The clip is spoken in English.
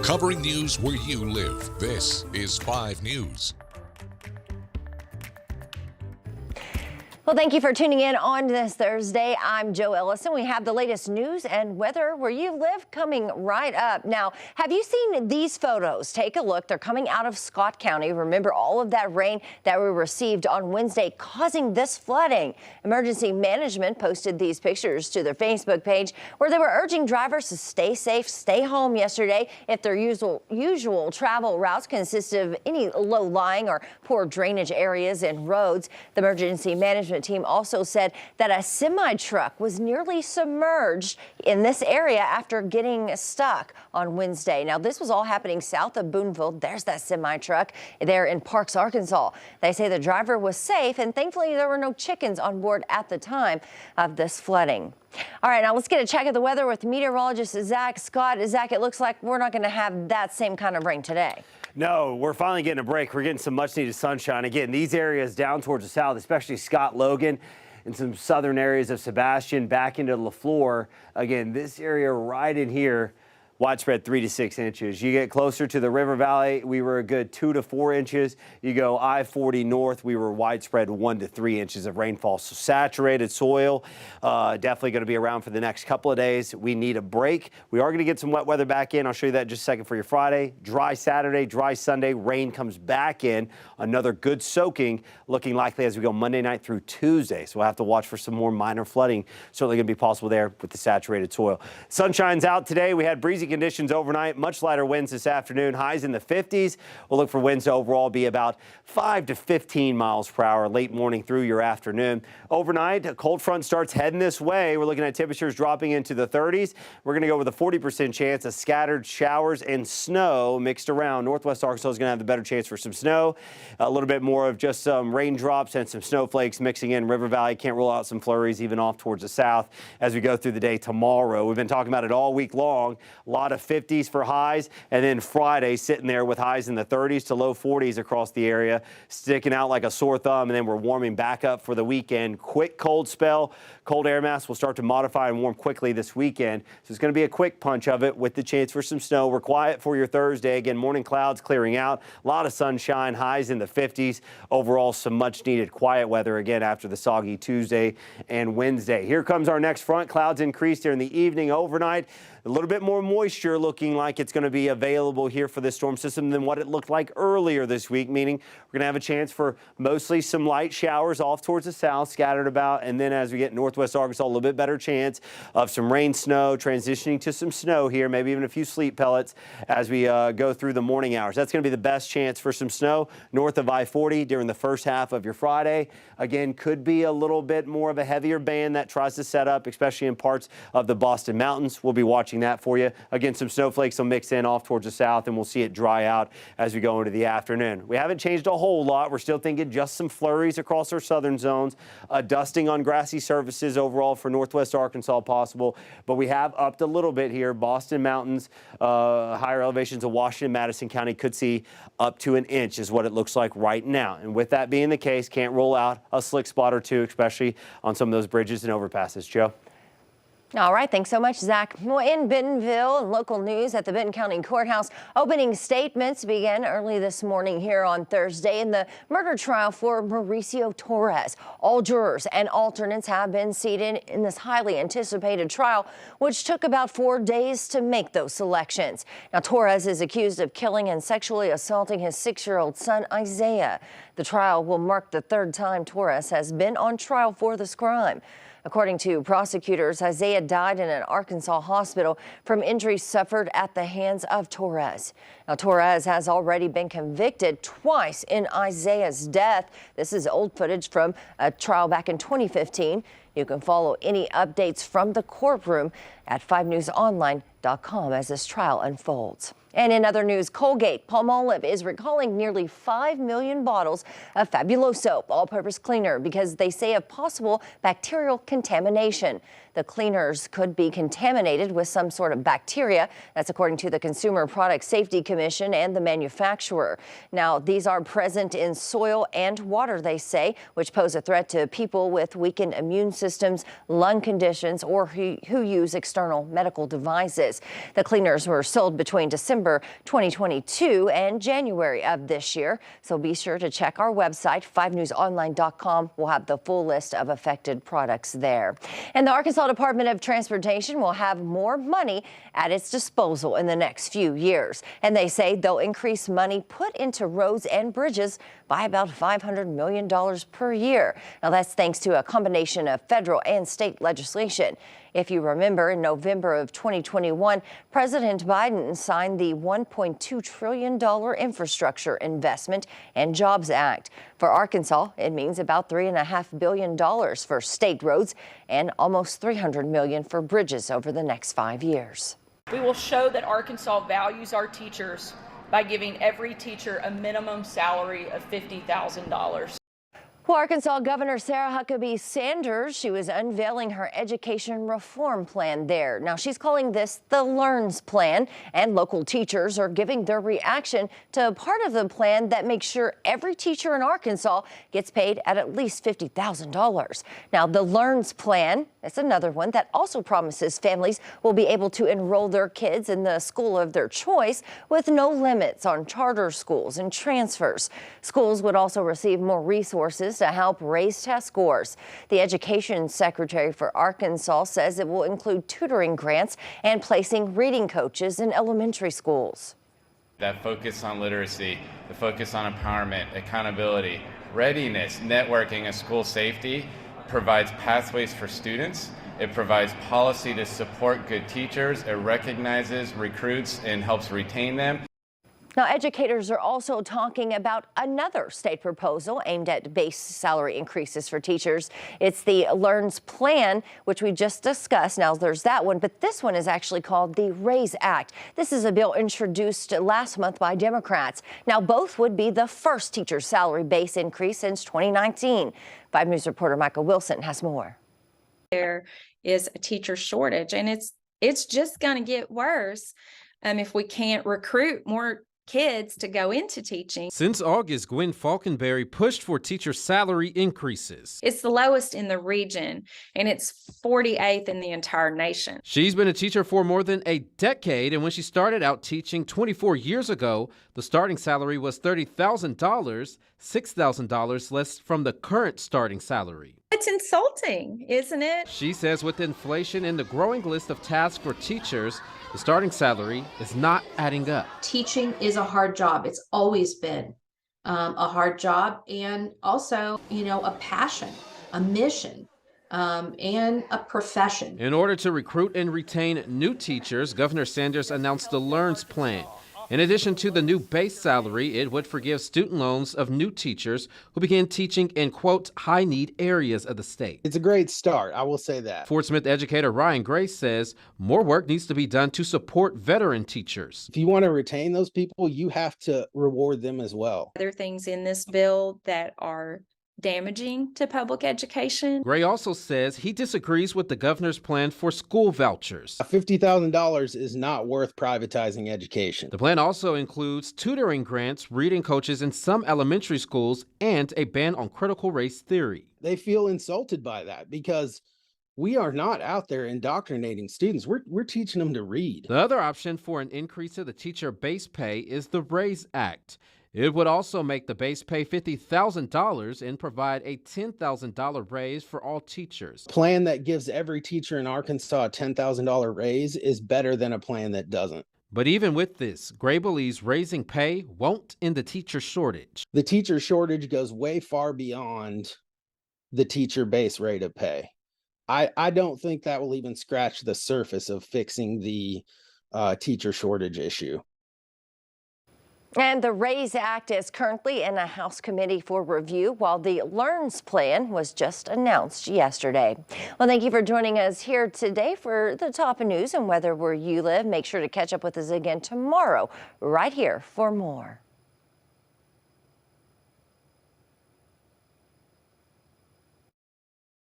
Covering news where you live. This is 5 News. Well, thank you for tuning in on this Thursday. I'm Joe Ellison. We have the latest news and weather where you live coming right up. Now, have you seen these photos? Take a look. They're coming out of Scott County. Remember all of that rain that we received on Wednesday causing this flooding. Emergency Management posted these pictures to their Facebook page where they were urging drivers to stay safe, stay home yesterday if their usual travel routes consist of any low-lying or poor drainage areas and roads. The Emergency Management team also said that a semi-truck was nearly submerged in this area after getting stuck on Wednesday. Now, this was all happening south of Boonville. There's that semi-truck there in Parks, Arkansas. They say the driver was safe, and thankfully there were no chickens on board at the time of this flooding. All right, now let's get a check of the weather with meteorologist Zach Scott. Zach, it looks like we're not going to have that same kind of rain today. No, we're finally getting a break. We're getting some much needed sunshine. Again, these areas down towards the south, especially Scott Logan and some southern areas of Sebastian back into LaFleur. Again, this area right in here, widespread 3 to 6 inches. You get closer to the River Valley, we were a good 2 to 4 inches. You go I-40 north, we were widespread 1 to 3 inches of rainfall. So saturated soil, definitely going to be around for the next couple of days. We need a break. We are going to get some wet weather back in. I'll show you that in just a second for your Friday. Dry Saturday, dry Sunday. Rain comes back in. Another good soaking looking likely as we go Monday night through Tuesday. So we'll have to watch for some more minor flooding. Certainly going to be possible there with the saturated soil. Sunshine's out today. We had breezy conditions overnight, much lighter winds this afternoon, highs in the 50s. We'll look for winds to overall be about 5 to 15 miles per hour late morning through your afternoon. Overnight, a cold front starts heading this way. We're looking at temperatures dropping into the 30s. We're going to go with a 40% chance of scattered showers and snow mixed around. Northwest Arkansas is going to have the better chance for some snow. A little bit more of just some raindrops and some snowflakes mixing in. River Valley can't rule out some flurries even off towards the south as we go through the day tomorrow. We've been talking about it all week long. A lot of 50s for highs, and then Friday sitting there with highs in the 30s to low 40s across the area, sticking out like a sore thumb, and then we're warming back up for the weekend. Quick cold spell. Cold air mass will start to modify and warm quickly this weekend, so it's going to be a quick punch of it with the chance for some snow. We're quiet for your Thursday. Again, morning clouds clearing out, a lot of sunshine, highs in the 50s. Overall, some much needed quiet weather again after the soggy Tuesday and Wednesday. Here comes our next front. Clouds increase during the evening, overnight. A little bit more moisture looking like it's going to be available here for this storm system than what it looked like earlier this week, meaning we're going to have a chance for mostly some light showers off towards the south, scattered about, and then as we get northwest Arkansas, a little bit better chance of some rain, snow, transitioning to some snow here, maybe even a few sleet pellets as we go through the morning hours. That's going to be the best chance for some snow north of I-40 during the first half of your Friday. Again, could be a little bit more of a heavier band that tries to set up, especially in parts of the Boston Mountains. We'll be watching that for you. Again, some snowflakes will mix in off towards the south, and we'll see it dry out as we go into the afternoon. We haven't changed a whole lot. We're still thinking just some flurries across our southern zones, dusting on grassy surfaces overall for northwest Arkansas possible, but we have upped a little bit here. Boston Mountains, higher elevations of Washington, Madison County could see up to an inch is what it looks like right now. And with that being the case, can't rule out a slick spot or two, especially on some of those bridges and overpasses. Joe? All right, thanks so much, Zach. Well, in Bentonville, local news at the Benton County Courthouse, opening statements began early this morning here on Thursday in the murder trial for Mauricio Torres. All jurors and alternates have been seated in this highly anticipated trial, which took about 4 days to make those selections. Now, Torres is accused of killing and sexually assaulting his 6-year-old son, Isaiah. The trial will mark the 3rd time Torres has been on trial for this crime. According to prosecutors, Isaiah died in an Arkansas hospital from injuries suffered at the hands of Torres. Now, Torres has already been convicted twice in Isaiah's death. This is old footage from a trial back in 2015. You can follow any updates from the courtroom at 5newsonline.com as this trial unfolds. And in other news, Colgate Palmolive is recalling nearly 5 million bottles of Fabuloso all-purpose cleaner because they say of possible bacterial contamination. The cleaners could be contaminated with some sort of bacteria. That's according to the Consumer Product Safety Commission and the manufacturer. Now, these are present in soil and water, they say, which pose a threat to people with weakened immune systems, lung conditions, or who use external medical devices. bridges. The cleaners were sold between December 2022 and January of this year. So be sure to check our website, 5newsonline.com. We'll have the full list of affected products there. And the Arkansas Department of Transportation will have more money at its disposal in the next few years. And they say they'll increase money put into roads and bridges by about $500 million per year. Now that's thanks to a combination of federal and state legislation. If you remember, in November of 2021, President Biden signed the $1.2 trillion Infrastructure Investment and Jobs Act. For Arkansas, it means about $3.5 billion for state roads and almost $300 million for bridges over the next 5 years. We will show that Arkansas values our teachers by giving every teacher a minimum salary of $50,000. Well, Arkansas Governor Sarah Huckabee Sanders, she was unveiling her education reform plan there. Now, she's calling this the LEARNS plan, and local teachers are giving their reaction to a part of the plan that makes sure every teacher in Arkansas gets paid at least $50,000. Now, the LEARNS plan, that's another one that also promises families will be able to enroll their kids in the school of their choice with no limits on charter schools and transfers. Schools would also receive more resources to help raise test scores. The Education Secretary for Arkansas says it will include tutoring grants and placing reading coaches in elementary schools. That focus on literacy, the focus on empowerment, accountability, readiness, networking, and school safety provides pathways for students. It provides policy to support good teachers. It recognizes, recruits, and helps retain them. Now, educators are also talking about another state proposal aimed at base salary increases for teachers. It's the LEARNS plan, which we just discussed. Now, there's that one, but this one is actually called the RAISE Act. This is a bill introduced last month by Democrats. Now, both would be the first teacher salary base increase since 2019. 5 News reporter Michael Wilson has more. There is a teacher shortage, and it's just going to get worse if we can't recruit more kids to go into teaching. Since August, Gwen Falkenberry pushed for teacher salary increases. It's the lowest in the region, and it's 48th in the entire nation. She's been a teacher for more than a decade, and when she started out teaching 24 years ago, the starting salary was $30,000, $6,000 less from the current starting salary. It's insulting, isn't it? She says with inflation and the growing list of tasks for teachers, the starting salary is not adding up. Teaching is a hard job. It's always been a hard job, and also, a passion, a mission, and a profession. In order to recruit and retain new teachers, Governor Sanders announced the LEARNS plan. In addition to the new base salary, it would forgive student loans of new teachers who begin teaching in, quote, high-need areas of the state. It's a great start, I will say that. Fort Smith educator Ryan Grace says more work needs to be done to support veteran teachers. If you want to retain those people, you have to reward them as well. There are things in this bill that are damaging to public education. Gray also says he disagrees with the governor's plan for school vouchers. $50,000 is not worth privatizing education. The plan also includes tutoring grants, reading coaches in some elementary schools, and a ban on critical race theory. They feel insulted by that because we are not out there indoctrinating students. We're teaching them to read. The other option for an increase of the teacher base pay is the RAISE Act. It would also make the base pay $50,000 and provide a $10,000 raise for all teachers. A plan that gives every teacher in Arkansas a $10,000 raise is better than a plan that doesn't. But even with this, Gray believes raising pay won't end the teacher shortage. The teacher shortage goes way far beyond the teacher base rate of pay. I don't think that will even scratch the surface of fixing the teacher shortage issue. And the RAISE Act is currently in a House committee for review, while the LEARNS plan was just announced yesterday. Well, thank you for joining us here today for the top of news and weather where you live. Make sure to catch up with us again tomorrow right here for more.